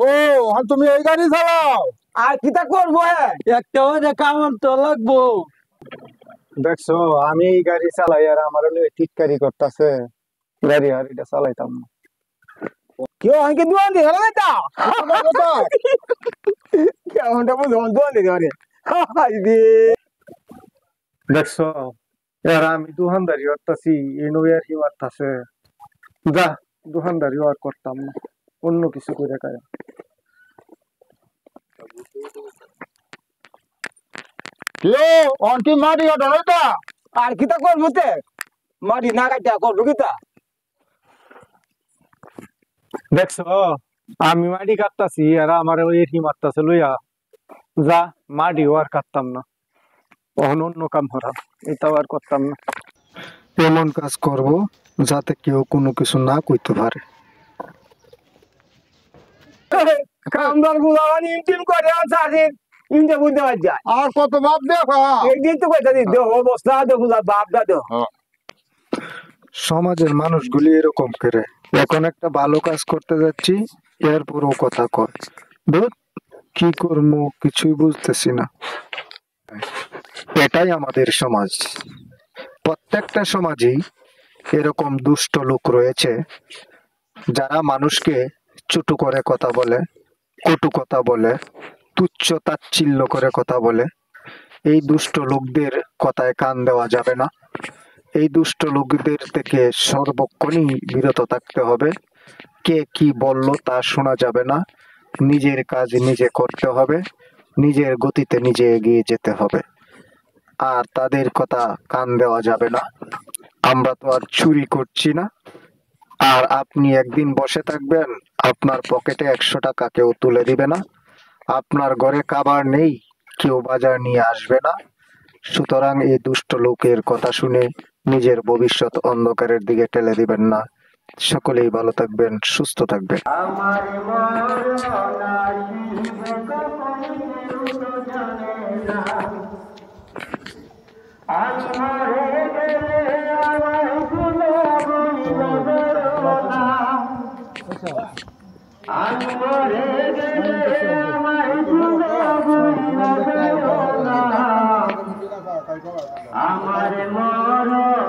ও তুমি এই গাড়ি চালাও? আর কিতা করবো? একটা কাম তো লাগবো। দেখছো আমি এই গাড়ি চালাই আর আমার টিটকারি করতেছে, গাড়ি আর এটা চালাইতাম না। কেউ আমাকে দোয়া দিয়ে হলো এটা কেমনটা বুঝো দোয়া দিয়ে দেওয়া দেখছো এর আমি দোকানদারি করতেছি, এনো আর কি মারতাছে। যা দোকানদারি আর করতাম না, অন্য কিছু করে খায়। অন্টি মাটি কাটা আর কিতা করবো তে মাটি না কাটা করবো কিতা? দেখছো আমি মাটি কাটতাছি আর আমার ওই এরকি মারতাছে লইয়া। যা মাটি আর কাটতাম না, তখন অন্য কাম করা, এটাও আর করতাম না। এমন কাজ করব যাতে কেউ কোনো কিছু না কইতে পারে। কামদার গুলা মানে ইনটিম করে সারাদিন ইনতে বুঝতে পারছি। আর কত বাপ দেখো, একদিন তো কইতা দিন দেহ অবস্থা দেখুলা বাপ দা দেহ। সমাজের মানুষগুলি এরকম করে। এখন একটা ভালো কাজ করতে যাচ্ছি, এরপরও কথা কয়। ধুর, কি করবো কিছুই বুঝতেছি না। এটাই আমাদের সমাজ। প্রত্যেকটা সমাজেই এরকম দুষ্ট লোক রয়েছে যারা মানুষকে ছোট করে কথা বলে, কটু কথা বলে, তুচ্ছ তাচ্ছিল্য করে কথা বলে। এই দুষ্ট লোকদের কথায় কান দেওয়া যাবে না। এই দুষ্ট লোকদের থেকে সর্বক্ষণই বিরত থাকতে হবে। কে কি বলল তা শোনা যাবে না। নিজের কাজ নিজে করতে হবে, নিজের গতিতে নিজে এগিয়ে যেতে হবে। আর তাদের কথা কান দেওয়া যাবে না। আমরা তো আর চুরি করছি না। আর আপনি একদিন বসে থাকবেন, আপনার পকেটে 100 টাকা কেউ তুলে দিবে না, আপনার ঘরে খাবার নেই, কেউ বাজার নিয়ে আসবে না। সুতরাং এই দুষ্ট লোকের কথা শুনে নিজের ভবিষ্যৎ অন্ধকারের দিকে ঠেলে দিবেন না। সকলেই ভালো থাকবেন, সুস্থ থাকবেন। আমার মরণ